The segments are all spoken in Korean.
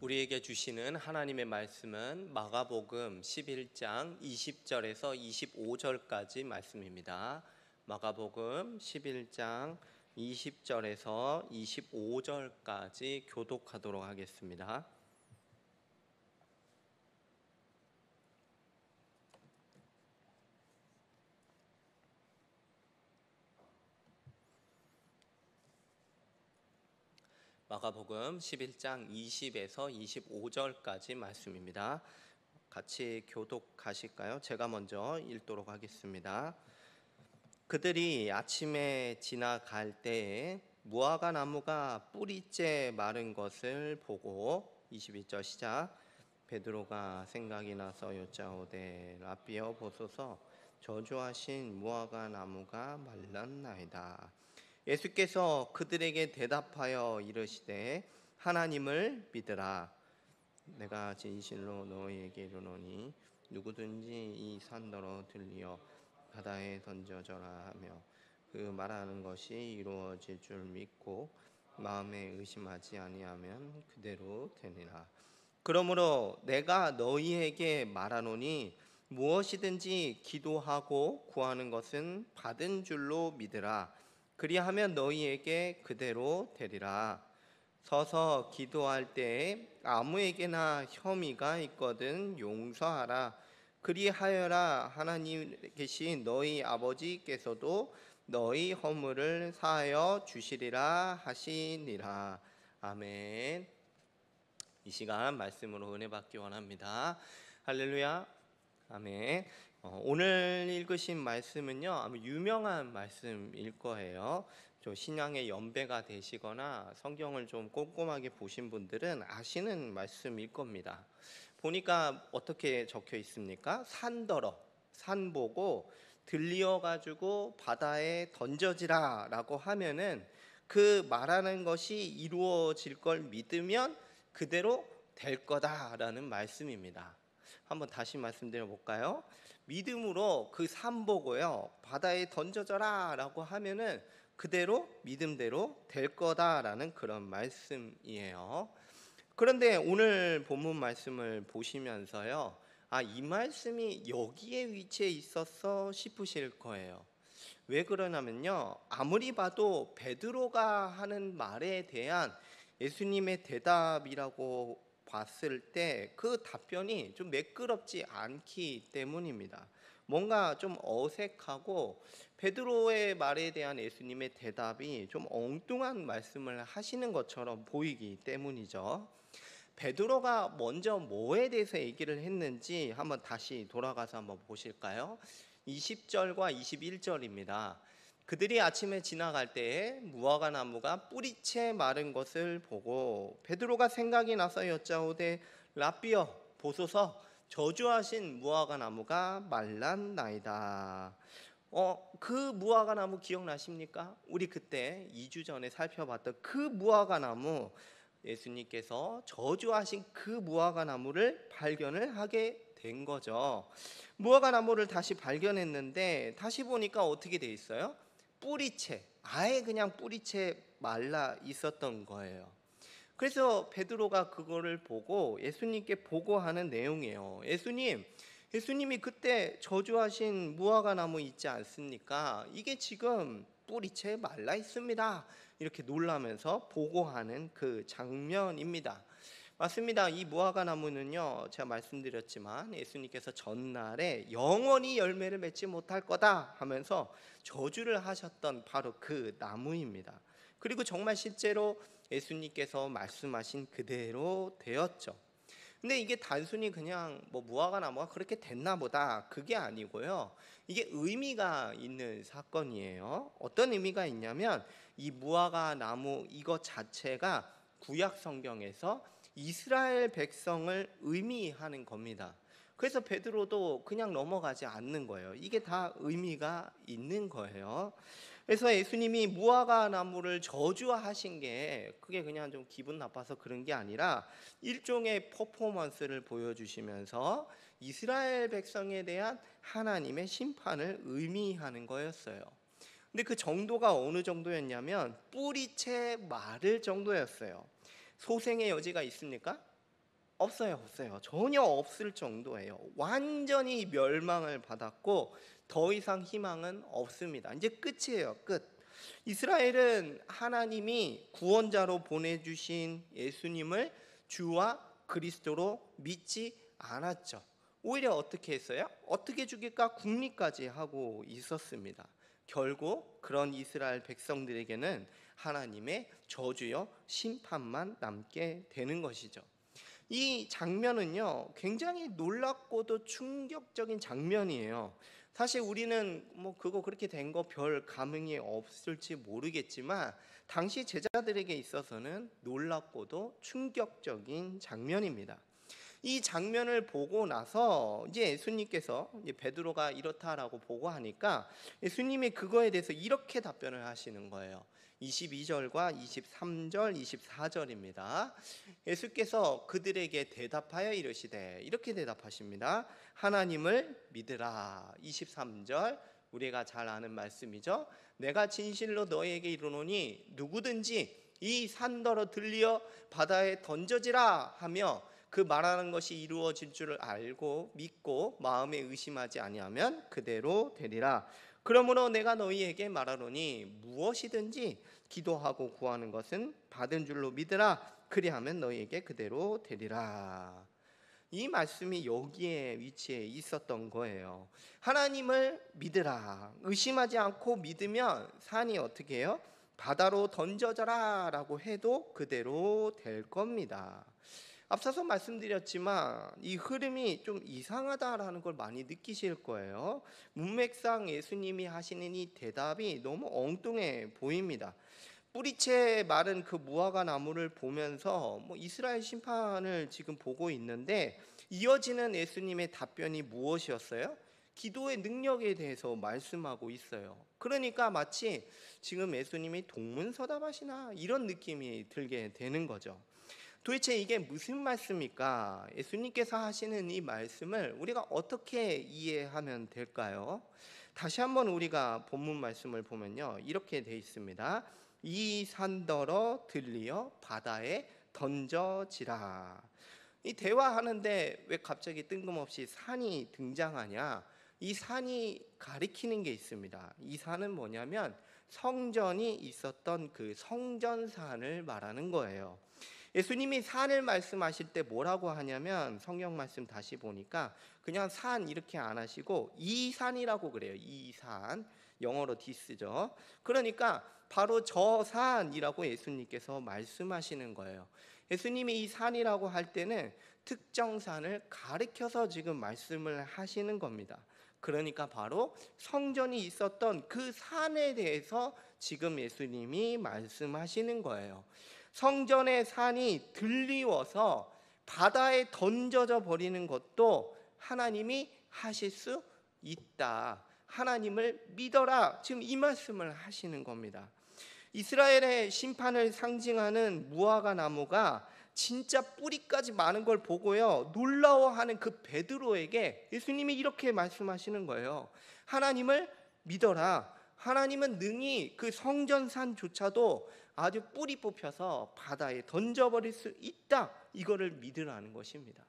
우리에게 주시는 하나님의 말씀은 마가복음 11장 20절에서 25절까지 말씀입니다. 마가복음 11장 20절에서 25절까지 교독하도록 하겠습니다. 마가복음 11장 20에서 25절까지 말씀입니다. 같이 교독하실까요? 제가 먼저 읽도록 하겠습니다. 그들이 아침에 지나갈 때에 무화과 나무가 뿌리째 마른 것을 보고 22절 시작. 베드로가 생각이 나서 여짜오되 라삐어 보소서 저주하신 무화과 나무가 말랐나이다. 예수께서 그들에게 대답하여 이르시되 하나님을 믿으라. 내가 진실로 너희에게 이르노니 누구든지 이 산더러 들리어 바다에 던져져라 하며 그 말하는 것이 이루어질 줄 믿고 마음에 의심하지 아니하면 그대로 되리라. 그러므로 내가 너희에게 말하노니 무엇이든지 기도하고 구하는 것은 받은 줄로 믿으라. 그리하면 너희에게 그대로 되리라. 서서 기도할 때에 아무에게나 혐의가 있거든 용서하라. 그리하여라 하나님 계신 너희 아버지께서도 너희 허물을 사하여 주시리라 하시니라. 아멘. 이 시간 말씀으로 은혜 받기 원합니다. 할렐루야. 아멘. 오늘 읽으신 말씀은요 아마 유명한 말씀일 거예요. 좀 신앙의 연배가 되시거나 성경을 좀 꼼꼼하게 보신 분들은 아시는 말씀일 겁니다. 보니까 어떻게 적혀 있습니까? 산더러, 산 보고 들리어 가지고 바다에 던져지라 라고 하면은 그 말하는 것이 이루어질 걸 믿으면 그대로 될 거다라는 말씀입니다. 한번 다시 말씀드려 볼까요? 믿음으로 그 산 보고요 바다에 던져져라 라고 하면은 그대로 믿음대로 될 거다라는 그런 말씀이에요. 그런데 오늘 본문 말씀을 보시면서요 이 말씀이 여기에 위치해 있었어 싶으실 거예요. 왜 그러냐면요 아무리 봐도 베드로가 하는 말에 대한 예수님의 대답이라고 봤을 때 그 답변이 좀 매끄럽지 않기 때문입니다. 뭔가 좀 어색하고 베드로의 말에 대한 예수님의 대답이 좀 엉뚱한 말씀을 하시는 것처럼 보이기 때문이죠. 베드로가 먼저 뭐에 대해서 얘기를 했는지 한번 다시 돌아가서 한번 보실까요? 20절과 21절입니다. 그들이 아침에 지나갈 때에 무화과 나무가 뿌리채 마른 것을 보고 베드로가 생각이 나서 여짜오되 라삐어 보소서 저주하신 무화과 나무가 말랐나이다. 그 무화과 나무 기억나십니까? 우리 그때 2주 전에 살펴봤던 그 무화과 나무, 예수님께서 저주하신 그 무화과 나무를 발견을 하게 된 거죠. 무화과 나무를 다시 발견했는데 다시 보니까 어떻게 돼 있어요? 뿌리채, 아예 그냥 뿌리채 말라 있었던 거예요. 그래서 베드로가 그거를 보고 예수님께 보고하는 내용이에요. 예수님이 그때 저주하신 무화과 나무 있지 않습니까? 이게 지금 뿌리채 말라 있습니다. 이렇게 놀라면서 보고하는 그 장면입니다. 맞습니다. 이 무화과 나무는요 제가 말씀드렸지만 예수님께서 전날에 영원히 열매를 맺지 못할 거다 하면서 저주를 하셨던 바로 그 나무입니다. 그리고 정말 실제로 예수님께서 말씀하신 그대로 되었죠. 근데 이게 단순히 그냥 무화과 나무가 그렇게 됐나 보다 그게 아니고요 이게 의미가 있는 사건이에요. 어떤 의미가 있냐면 이 무화과 나무 이것 자체가 구약 성경에서 이스라엘 백성을 의미하는 겁니다. 그래서 베드로도 그냥 넘어가지 않는 거예요. 이게 다 의미가 있는 거예요. 그래서 예수님이 무화과 나무를 저주하신 게 그게 그냥 좀 기분 나빠서 그런 게 아니라 일종의 퍼포먼스를 보여주시면서 이스라엘 백성에 대한 하나님의 심판을 의미하는 거였어요. 근데 그 정도가 어느 정도였냐면 뿌리채 마를 정도였어요. 소생의 여지가 있습니까? 없어요. 전혀 없을 정도예요. 완전히 멸망을 받았고 더 이상 희망은 없습니다. 이제 끝이에요. 끝. 이스라엘은 하나님이 구원자로 보내주신 예수님을 주와 그리스도로 믿지 않았죠. 오히려 어떻게 했어요? 어떻게 죽일까 궁리까지 하고 있었습니다. 결국 그런 이스라엘 백성들에게는 하나님의 저주요 심판만 남게 되는 것이죠. 이 장면은요 굉장히 놀랍고도 충격적인 장면이에요. 사실 우리는 뭐 그거 그렇게 된 거 별 감흥이 없을지 모르겠지만 당시 제자들에게 있어서는 놀랍고도 충격적인 장면입니다. 이 장면을 보고 나서 이제 예수님께서 이제 베드로가 이렇다라고 보고하니까 예수님이 그거에 대해서 이렇게 답변을 하시는 거예요. 22절과 23절, 24절입니다. 예수께서 그들에게 대답하여 이르시되 이렇게 대답하십니다. 하나님을 믿으라. 23절 우리가 잘 아는 말씀이죠. 내가 진실로 너희에게 이르노니 누구든지 이 산더러 들리어 바다에 던져지라 하며 그 말하는 것이 이루어질 줄을 알고 믿고 마음에 의심하지 아니하면 그대로 되리라. 그러므로 내가 너희에게 말하노니 무엇이든지 기도하고 구하는 것은 받은 줄로 믿으라. 그리하면 너희에게 그대로 되리라. 이 말씀이 여기에 위치해 있었던 거예요. 하나님을 믿으라. 의심하지 않고 믿으면 산이 어떻게 해요? 바다로 던져져라 라고 해도 그대로 될 겁니다. 앞서서 말씀드렸지만 이 흐름이 좀 이상하다라는 걸 많이 느끼실 거예요. 문맥상 예수님이 하시는 이 대답이 너무 엉뚱해 보입니다. 뿌리채 마른 그 무화과 나무를 보면서 이스라엘 심판을 지금 보고 있는데 이어지는 예수님의 답변이 무엇이었어요? 기도의 능력에 대해서 말씀하고 있어요. 그러니까 마치 지금 예수님이 동문서답하시나 이런 느낌이 들게 되는 거죠. 도대체 이게 무슨 말씀입니까? 예수님께서 하시는 이 말씀을 우리가 어떻게 이해하면 될까요? 다시 한번 우리가 본문 말씀을 보면요 이렇게 돼 있습니다. 이 산더러 들리어 바다에 던져지라. 이 대화하는데 왜 갑자기 뜬금없이 산이 등장하냐? 이 산이 가리키는 게 있습니다. 이 산은 뭐냐면 성전이 있었던 그 성전산을 말하는 거예요. 예수님이 산을 말씀하실 때 뭐라고 하냐면 성경 말씀 다시 보니까 그냥 산 이렇게 안 하시고 이 산이라고 그래요. 이 산, 영어로 this죠. 그러니까 바로 저 산이라고 예수님께서 말씀하시는 거예요. 예수님이 이 산이라고 할 때는 특정 산을 가리켜서 지금 말씀을 하시는 겁니다. 그러니까 바로 성전이 있었던 그 산에 대해서 지금 예수님이 말씀하시는 거예요. 성전의 산이 들리워서 바다에 던져져 버리는 것도 하나님이 하실 수 있다. 하나님을 믿어라. 지금 이 말씀을 하시는 겁니다. 이스라엘의 심판을 상징하는 무화과 나무가 진짜 뿌리까지 많은 걸 보고요 놀라워하는 그 베드로에게 예수님이 이렇게 말씀하시는 거예요. 하나님을 믿어라. 하나님은 능히 그 성전산조차도 아주 뿌리 뽑혀서 바다에 던져버릴 수 있다. 이거를 믿으라는 것입니다.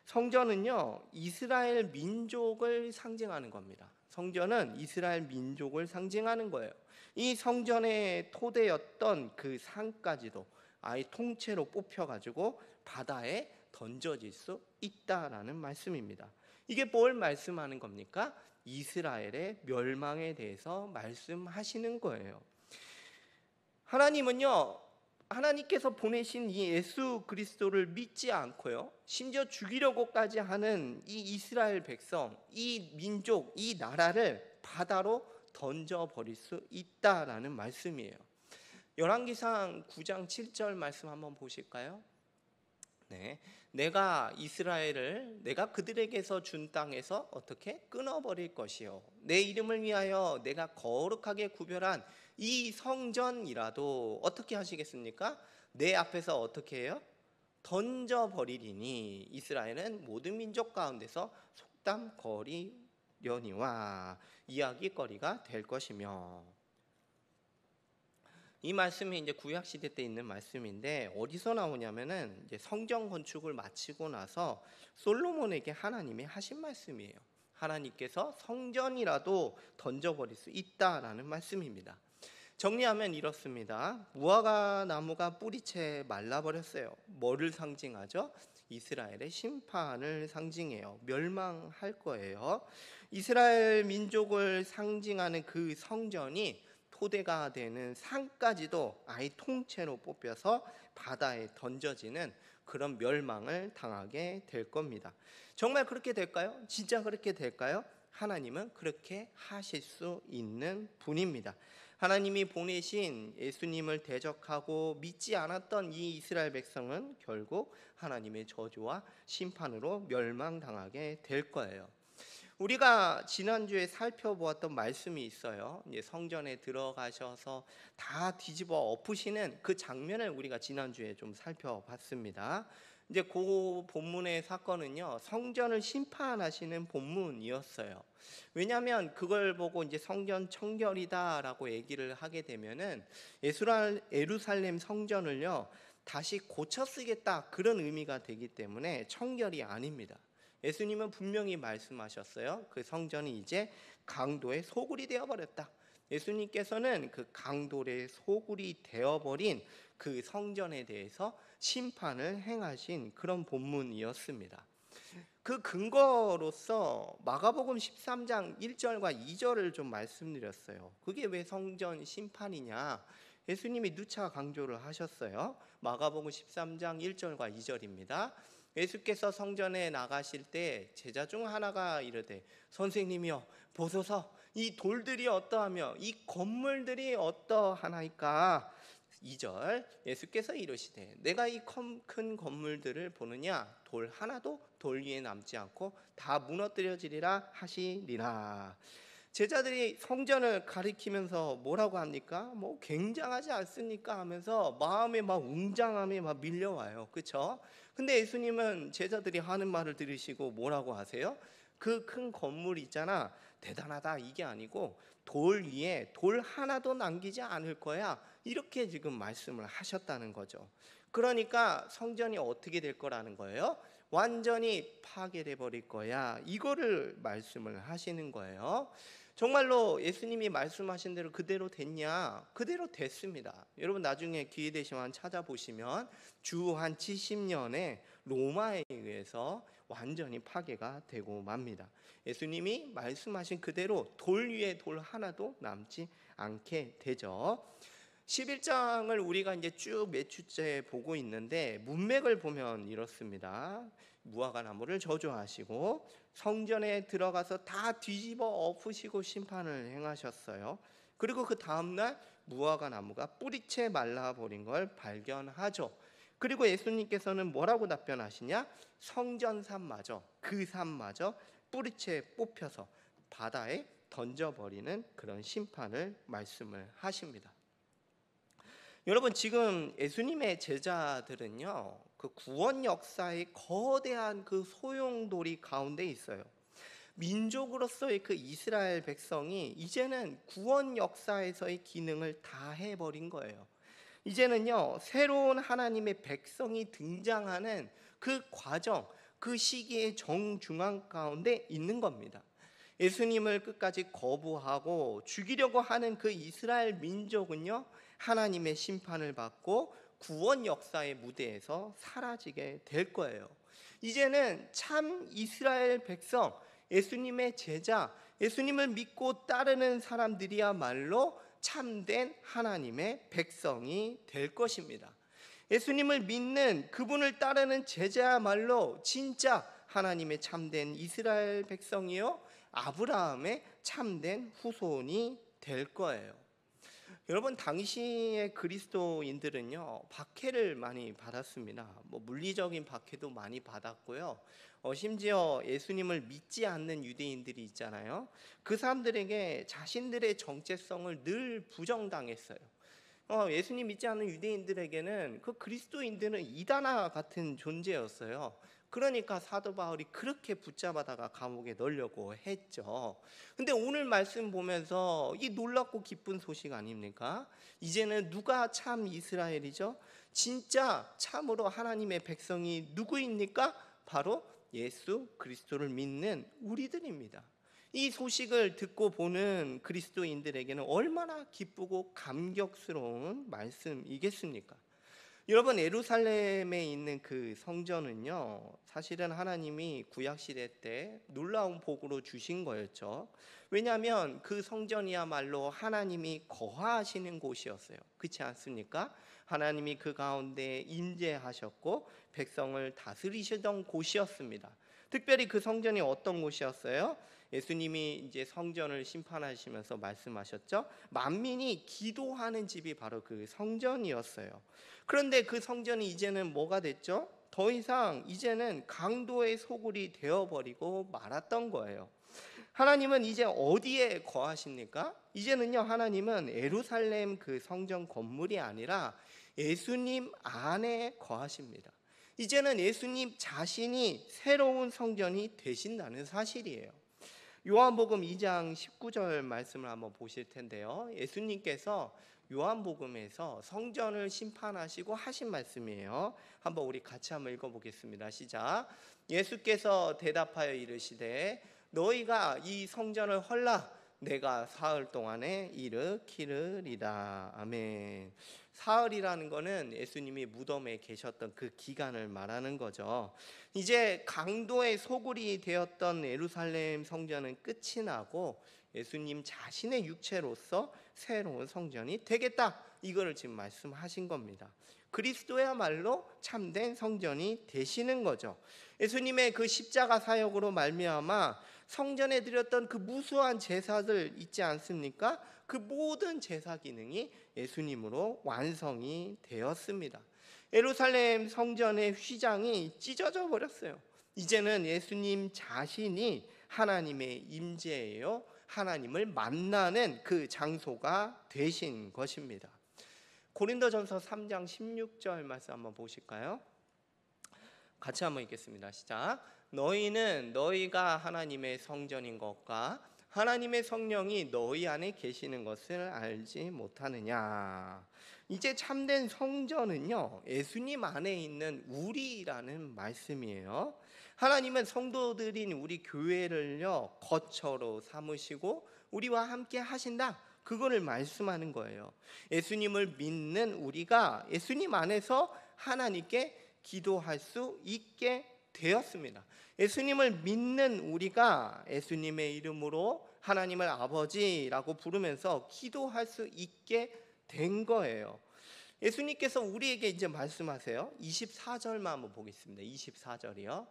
성전은요 이스라엘 민족을 상징하는 겁니다. 성전은 이스라엘 민족을 상징하는 거예요. 이 성전의 토대였던 그 산까지도 아예 통째로 뽑혀가지고 바다에 던져질 수 있다라는 말씀입니다. 이게 뭘 말씀하는 겁니까? 이스라엘의 멸망에 대해서 말씀하시는 거예요. 하나님은요 하나님께서 보내신 이 예수 그리스도를 믿지 않고요 심지어 죽이려고까지 하는 이 이스라엘 백성, 이 민족, 이 나라를 바다로 던져버릴 수 있다라는 말씀이에요. 열왕기상 9장 7절 말씀 한번 보실까요? 네, 내가 이스라엘을 내가 그들에게서 준 땅에서 어떻게 끊어버릴 것이요 내 이름을 위하여 내가 거룩하게 구별한 이 성전이라도 어떻게 하시겠습니까? 내 앞에서 어떻게 해요? 던져버리리니 이스라엘은 모든 민족 가운데서 속담거리려니와 이야기거리가 될 것이며. 이 말씀이 이제 구약 시대 때 있는 말씀인데 어디서 나오냐면은 이제 성전 건축을 마치고 나서 솔로몬에게 하나님이 하신 말씀이에요. 하나님께서 성전이라도 던져버릴 수 있다라는 말씀입니다. 정리하면 이렇습니다. 무화과 나무가 뿌리채 말라버렸어요. 뭐를 상징하죠? 이스라엘의 심판을 상징해요. 멸망할 거예요. 이스라엘 민족을 상징하는 그 성전이 토대가 되는 산까지도 아예 통째로 뽑혀서 바다에 던져지는 그런 멸망을 당하게 될 겁니다. 정말 그렇게 될까요? 진짜 그렇게 될까요? 하나님은 그렇게 하실 수 있는 분입니다. 하나님이 보내신 예수님을 대적하고 믿지 않았던 이 이스라엘 백성은 결국 하나님의 저주와 심판으로 멸망당하게 될 거예요. 우리가 지난주에 살펴보았던 말씀이 있어요. 이제 성전에 들어가셔서 다 뒤집어 엎으시는 그 장면을 우리가 지난주에 좀 살펴봤습니다. 이제 그 본문의 사건은요, 성전을 심판하시는 본문이었어요. 왜냐하면 그걸 보고 이제 성전 청결이다라고 얘기를 하게 되면은 예루살렘 성전을요 다시 고쳐 쓰겠다 그런 의미가 되기 때문에 청결이 아닙니다. 예수님은 분명히 말씀하셨어요. 그 성전이 이제 강도의 소굴이 되어버렸다. 예수님께서는 그 강도의 소굴이 되어버린 그 성전에 대해서 심판을 행하신 그런 본문이었습니다. 그 근거로서 마가복음 13장 1절과 2절을 좀 말씀드렸어요. 그게 왜 성전 심판이냐? 예수님이 누차 강조를 하셨어요. 마가복음 13장 1절과 2절입니다. 예수께서 성전에 나가실 때 제자 중 하나가 이르되 선생님이여 보소서 이 돌들이 어떠하며 이 건물들이 어떠하나이까. 2절 예수께서 이르시되 내가 이 큰 건물들을 보느냐 돌 하나도 돌 위에 남지 않고 다 무너뜨려지리라 하시리라. 제자들이 성전을 가리키면서 뭐라고 합니까? 뭐 굉장하지 않습니까? 하면서 마음에 막 웅장함이 막 밀려와요. 그렇죠? 근데 예수님은 제자들이 하는 말을 들으시고 뭐라고 하세요? 그 큰 건물 있잖아, 대단하다 이게 아니고 돌 위에 돌 하나도 남기지 않을 거야, 이렇게 지금 말씀을 하셨다는 거죠. 그러니까 성전이 어떻게 될 거라는 거예요? 완전히 파괴돼 버릴 거야, 이거를 말씀을 하시는 거예요. 정말로 예수님이 말씀하신 대로 그대로 됐냐? 그대로 됐습니다. 여러분 나중에 기회 되시면 찾아보시면 주 한 70년에 로마에 의해서 완전히 파괴가 되고 맙니다. 예수님이 말씀하신 그대로 돌 위에 돌 하나도 남지 않게 되죠. 11장을 우리가 이제 쭉 몇 주째 보고 있는데 문맥을 보면 이렇습니다. 무화과 나무를 저주하시고 성전에 들어가서 다 뒤집어 엎으시고 심판을 행하셨어요. 그리고 그 다음날 무화과 나무가 뿌리채 말라버린 걸 발견하죠. 그리고 예수님께서는 뭐라고 답변하시냐? 성전산마저 그 산마저 뿌리채 뽑혀서 바다에 던져버리는 그런 심판을 말씀을 하십니다. 여러분 지금 예수님의 제자들은요 그 구원 역사의 거대한 그 소용돌이 가운데 있어요. 민족으로서의 그 이스라엘 백성이 이제는 구원 역사에서의 기능을 다 해버린 거예요. 이제는요 새로운 하나님의 백성이 등장하는 그 과정, 그 시기의 정중앙 가운데 있는 겁니다. 예수님을 끝까지 거부하고 죽이려고 하는 그 이스라엘 민족은요 하나님의 심판을 받고 구원 역사의 무대에서 사라지게 될 거예요. 이제는 참 이스라엘 백성, 예수님의 제자, 예수님을 믿고 따르는 사람들이야말로 참된 하나님의 백성이 될 것입니다. 예수님을 믿는 그분을 따르는 제자야말로 진짜 하나님의 참된 이스라엘 백성이요 아브라함의 참된 후손이 될 거예요. 여러분 당시의 그리스도인들은요 박해를 많이 받았습니다. 뭐 물리적인 박해도 많이 받았고요. 심지어 예수님을 믿지 않는 유대인들이 있잖아요. 그 사람들에게 자신들의 정체성을 늘 부정당했어요. 예수님 믿지 않는 유대인들에게는 그 그리스도인들은 이단아 같은 존재였어요. 그러니까 사도 바울이 그렇게 붙잡아다가 감옥에 넣으려고 했죠. 근데 오늘 말씀 보면서 이 놀랍고 기쁜 소식 아닙니까? 이제는 누가 참 이스라엘이죠? 진짜 참으로 하나님의 백성이 누구입니까? 바로 예수 그리스도를 믿는 우리들입니다. 이 소식을 듣고 보는 그리스도인들에게는 얼마나 기쁘고 감격스러운 말씀이겠습니까? 여러분, 예루살렘에 있는 그 성전은요, 사실은 하나님이 구약시대 때 놀라운 복으로 주신 거였죠. 왜냐하면 그 성전이야말로 하나님이 거하시는 곳이었어요. 그렇지 않습니까? 하나님이 그 가운데 임재하셨고 백성을 다스리시던 곳이었습니다. 특별히 그 성전이 어떤 곳이었어요? 예수님이 이제 성전을 심판하시면서 말씀하셨죠. 만민이 기도하는 집이 바로 그 성전이었어요. 그런데 그 성전이 이제는 뭐가 됐죠? 더 이상 이제는 강도의 소굴이 되어버리고 말았던 거예요. 하나님은 이제 어디에 거하십니까? 이제는요, 하나님은 예루살렘 그 성전 건물이 아니라 예수님 안에 거하십니다. 이제는 예수님 자신이 새로운 성전이 되신다는 사실이에요. 요한복음 2장 19절 말씀을 한번 보실 텐데요. 예수님께서 요한복음에서 성전을 심판하시고 하신 말씀이에요. 한번 우리 같이 한번 읽어보겠습니다. 시작. 예수께서 대답하여 이르시되 너희가 이 성전을 헐라 내가 사흘 동안에 일으키리라. 아멘. 사흘이라는 거는 예수님이 무덤에 계셨던 그 기간을 말하는 거죠. 이제 강도의 소굴이 되었던 예루살렘 성전은 끝이 나고 예수님 자신의 육체로서 새로운 성전이 되겠다, 이거를 지금 말씀하신 겁니다. 그리스도야말로 참된 성전이 되시는 거죠. 예수님의 그 십자가 사역으로 말미암아 성전에 드렸던 그 무수한 제사들 있지 않습니까? 그 모든 제사 기능이 예수님으로 완성이 되었습니다. 예루살렘 성전의 휘장이 찢어져 버렸어요. 이제는 예수님 자신이 하나님의 임재예요. 하나님을 만나는 그 장소가 되신 것입니다. 고린도전서 3장 16절 말씀 한번 보실까요? 같이 한번 읽겠습니다. 시작. 너희는 너희가 하나님의 성전인 것과 하나님의 성령이 너희 안에 계시는 것을 알지 못하느냐. 이제 참된 성전은요, 예수님 안에 있는 우리라는 말씀이에요. 하나님은 성도들인 우리 교회를요 거처로 삼으시고 우리와 함께 하신다, 그거를 말씀하는 거예요. 예수님을 믿는 우리가 예수님 안에서 하나님께 기도할 수 있게 되었습니다. 예수님을 믿는 우리가 예수님의 이름으로 하나님을 아버지라고 부르면서 기도할 수 있게 된 거예요. 예수님께서 우리에게 이제 말씀하세요. 24절만 한번 보겠습니다. 24절이요.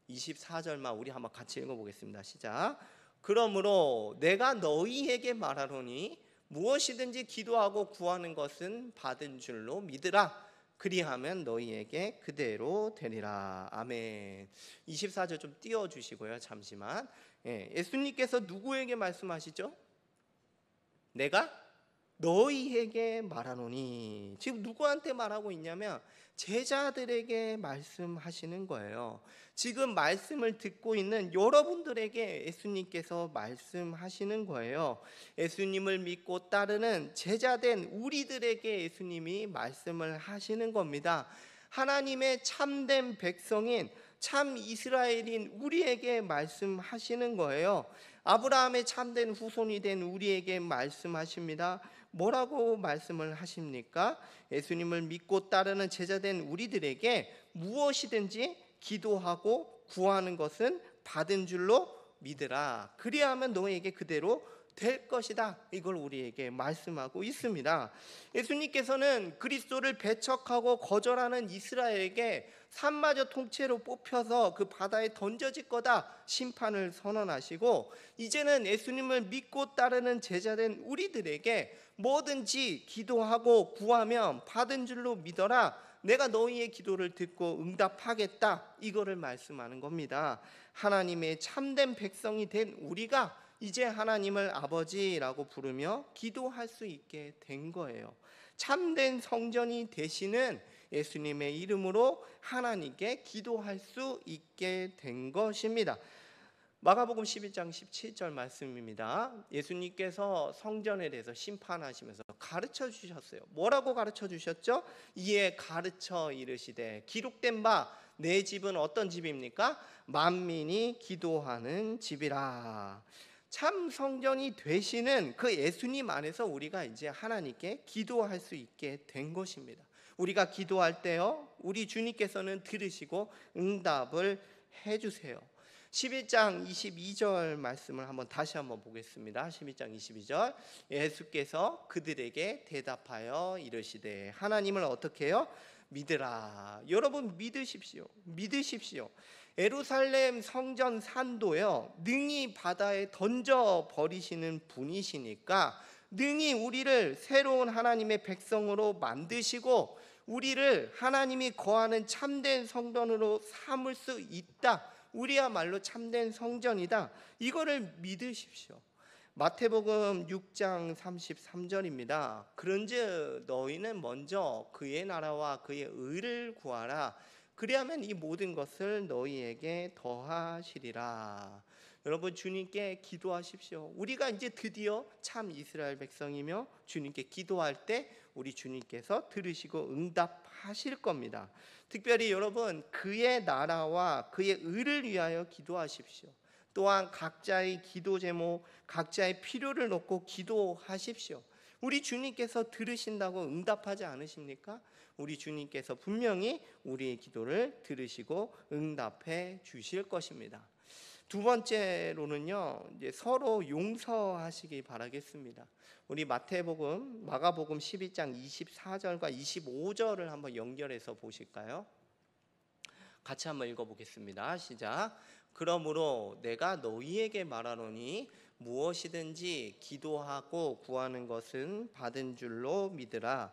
24절만 우리 한번 같이 읽어보겠습니다. 시작. 그러므로 내가 너희에게 말하노니 무엇이든지 기도하고 구하는 것은 받은 줄로 믿으라. 그리하면 너희에게 그대로 되리라. 아멘. 24절 좀 띄워주시고요. 잠시만. 예수님께서 누구에게 말씀하시죠? 내가 너희에게 말하노니. 지금 누구한테 말하고 있냐면 제자들에게 말씀하시는 거예요. 지금 말씀을 듣고 있는 여러분들에게 예수님께서 말씀하시는 거예요. 예수님을 믿고 따르는 제자된 우리들에게 예수님이 말씀을 하시는 겁니다. 하나님의 참된 백성인 참 이스라엘인 우리에게 말씀하시는 거예요. 아브라함의 참된 후손이 된 우리에게 말씀하십니다. 뭐라고 말씀을 하십니까? 예수님을 믿고 따르는 제자된 우리들에게 무엇이든지 기도하고 구하는 것은 받은 줄로 믿으라. 그리하면 너에게 그대로 될 것이다. 이걸 우리에게 말씀하고 있습니다. 예수님께서는 그리스도를 배척하고 거절하는 이스라엘에게 산마저 통째로 뽑혀서 그 바다에 던져질 거다 심판을 선언하시고, 이제는 예수님을 믿고 따르는 제자된 우리들에게 뭐든지 기도하고 구하면 받은 줄로 믿어라. 내가 너희의 기도를 듣고 응답하겠다. 이거를 말씀하는 겁니다. 하나님의 참된 백성이 된 우리가 이제 하나님을 아버지라고 부르며 기도할 수 있게 된 거예요. 참된 성전이 되시는 예수님의 이름으로 하나님께 기도할 수 있게 된 것입니다. 마가복음 11장 17절 말씀입니다. 예수님께서 성전에 대해서 심판하시면서 가르쳐 주셨어요. 뭐라고 가르쳐 주셨죠? 이에 가르쳐 이르시되 기록된 바 내 집은 어떤 집입니까? 만민이 기도하는 집이라. 참 성전이 되시는 그 예수님 안에서 우리가 이제 하나님께 기도할 수 있게 된 것입니다. 우리가 기도할 때요, 우리 주님께서는 들으시고 응답을 해주세요. 11장 22절 말씀을 다시 한번 보겠습니다. 11장 22절. 예수께서 그들에게 대답하여 이르시되 하나님을 어떻게 해요? 믿으라. 여러분 믿으십시오. 믿으십시오. 예루살렘 성전 산도요, 능히 바다에 던져 버리시는 분이시니까 능히 우리를 새로운 하나님의 백성으로 만드시고 우리를 하나님이 거하는 참된 성전으로 삼을 수 있다. 우리야말로 참된 성전이다. 이거를 믿으십시오. 마태복음 6장 33절입니다. 그런즉 너희는 먼저 그의 나라와 그의 의를 구하라. 그리하면 이 모든 것을 너희에게 더하시리라. 여러분 주님께 기도하십시오. 우리가 이제 드디어 참 이스라엘 백성이며 주님께 기도할 때 우리 주님께서 들으시고 응답하실 겁니다. 특별히 여러분 그의 나라와 그의 의를 위하여 기도하십시오. 또한 각자의 기도 제목, 각자의 필요를 놓고 기도하십시오. 우리 주님께서 들으신다고 응답하지 않으십니까? 우리 주님께서 분명히 우리의 기도를 들으시고 응답해 주실 것입니다. 두 번째로는요, 이제 서로 용서하시기 바라겠습니다. 우리 마가복음 12장 24절과 25절을 한번 연결해서 보실까요? 같이 한번 읽어보겠습니다. 시작. 그러므로 내가 너희에게 말하노니 무엇이든지 기도하고 구하는 것은 받은 줄로 믿으라.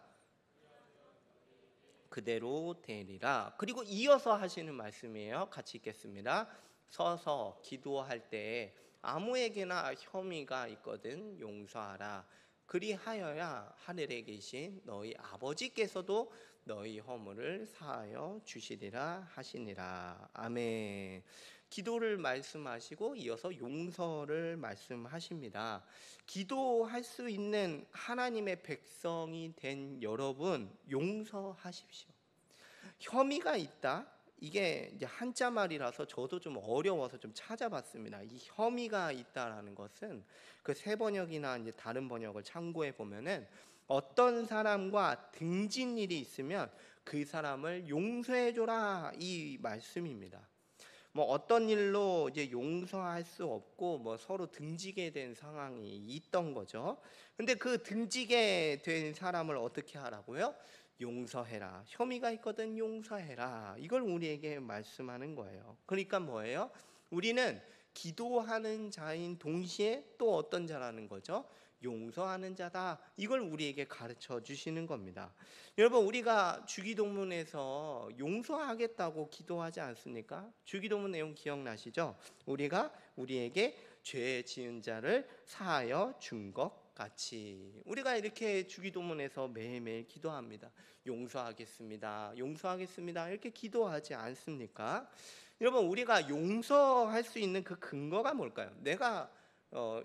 그대로 되리라. 그리고 이어서 하시는 말씀이에요. 같이 읽겠습니다. 서서 기도할 때 아무에게나 혐의가 있거든 용서하라. 그리하여야 하늘에 계신 너희 아버지께서도 너희 허물을 사하여 주시리라 하시니라. 아멘. 기도를 말씀하시고 이어서 용서를 말씀하십니다. 기도할 수 있는 하나님의 백성이 된 여러분, 용서하십시오. 혐의가 있다? 이게 이제 한자 말이라서 저도 좀 어려워서 좀 찾아봤습니다. 이 혐의가 있다라는 것은 그 새 번역이나 이제 다른 번역을 참고해 보면은 어떤 사람과 등진 일이 있으면 그 사람을 용서해 줘라 이 말씀입니다. 뭐 어떤 일로 이제 용서할 수 없고 뭐 서로 등지게 된 상황이 있던 거죠. 근데 그 등지게 된 사람을 어떻게 하라고요? 용서해라. 혐의가 있거든 용서해라. 이걸 우리에게 말씀하는 거예요. 그러니까 뭐예요? 우리는 기도하는 자인 동시에 또 어떤 자라는 거죠? 용서하는 자다. 이걸 우리에게 가르쳐 주시는 겁니다. 여러분 우리가 주기도문에서 용서하겠다고 기도하지 않습니까? 주기도문 내용 기억나시죠? 우리가 우리에게 죄 지은 자를 사하여 준 것 같이 우리가 이렇게 주기도문에서 매일매일 기도합니다. 용서하겠습니다. 용서하겠습니다. 이렇게 기도하지 않습니까? 여러분 우리가 용서할 수 있는 그 근거가 뭘까요? 내가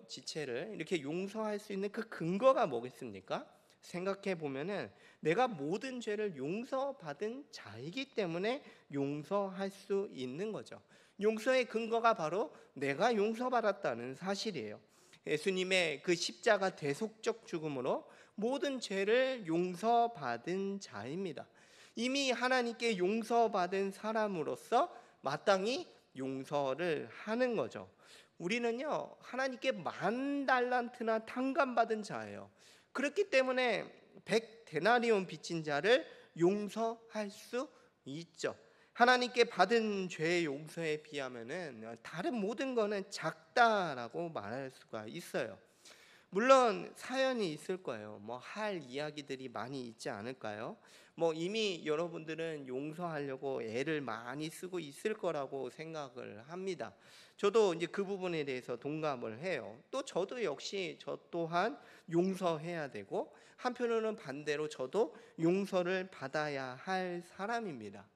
지체를 이렇게 용서할 수 있는 그 근거가 뭐겠습니까? 생각해 보면은 내가 모든 죄를 용서받은 자이기 때문에 용서할 수 있는 거죠. 용서의 근거가 바로 내가 용서받았다는 사실이에요. 예수님의 그 십자가 대속적 죽음으로 모든 죄를 용서받은 자입니다. 이미 하나님께 용서받은 사람으로서 마땅히 용서를 하는 거죠. 우리는요 하나님께 10,000달란트나 탕감받은 자예요. 그렇기 때문에 100데나리온 빚진 자를 용서할 수 있죠. 하나님께 받은 죄의 용서에 비하면은 다른 모든 거는 작다라고 말할 수가 있어요. 물론 사연이 있을 거예요. 뭐 할 이야기들이 많이 있지 않을까요? 뭐 이미 여러분들은 용서하려고 애를 많이 쓰고 있을 거라고 생각을 합니다. 저도 이제 그 부분에 대해서 동감을 해요. 또 저도 역시 저 또한 용서해야 되고, 한편으로는 반대로 저도 용서를 받아야 할 사람입니다.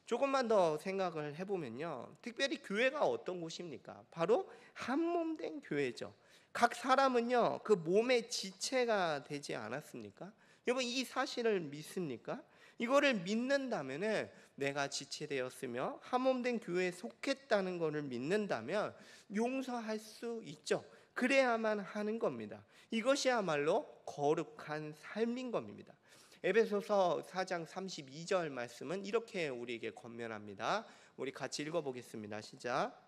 조금만 더 생각을 해보면요, 특별히 교회가 어떤 곳입니까? 바로 한 몸 된 교회죠. 각 사람은요, 그 몸의 지체가 되지 않았습니까? 여러분, 이 사실을 믿습니까? 이거를 믿는다면은, 내가 지체되었으며 한 몸 된 교회에 속했다는 것을 믿는다면 용서할 수 있죠. 그래야만 하는 겁니다. 이것이야말로 거룩한 삶인 겁니다. 에베소서 4장 32절 말씀은 이렇게 우리에게 권면합니다. 우리 같이 읽어보겠습니다. 시작.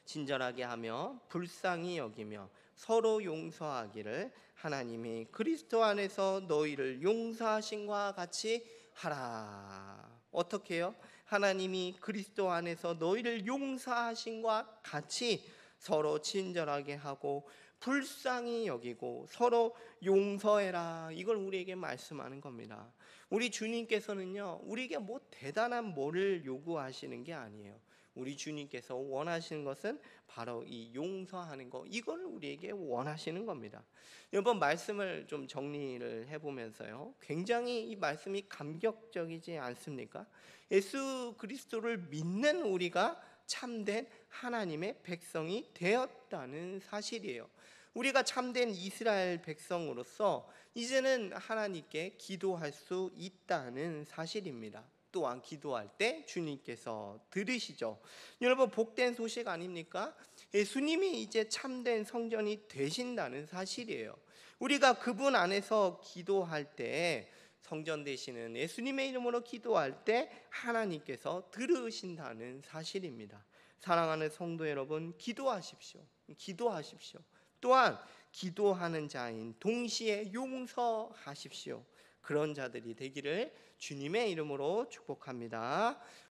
친절하게 하며 불쌍히 여기며 서로 용서하기를 하나님이 그리스도 안에서 너희를 용서하신과 같이 하라. 어떻게 해요? 하나님이 그리스도 안에서 너희를 용서하신과 같이 서로 친절하게 하고 불쌍히 여기고 서로 용서해라. 이걸 우리에게 말씀하는 겁니다. 우리 주님께서는요, 우리에게 뭐 대단한 뭐를 요구하시는 게 아니에요. 우리 주님께서 원하시는 것은 바로 이 용서하는 것, 이걸 우리에게 원하시는 겁니다. 이번 말씀을 좀 정리를 해보면서요, 굉장히 이 말씀이 감격적이지 않습니까? 예수 그리스도를 믿는 우리가 참된 하나님의 백성이 되었다는 사실이에요. 우리가 참된 이스라엘 백성으로서 이제는 하나님께 기도할 수 있다는 사실입니다. 또한 기도할 때 주님께서 들으시죠. 여러분, 복된 소식 아닙니까? 예수님이 이제 참된 성전이 되신다는 사실이에요. 우리가 그분 안에서 기도할 때, 성전 되시는 예수님의 이름으로 기도할 때 하나님께서 들으신다는 사실입니다. 사랑하는 성도 여러분, 기도하십시오. 기도하십시오. 또한 기도하는 자인 동시에 용서하십시오. 그런 자들이 되기를 주님의 이름으로 축복합니다.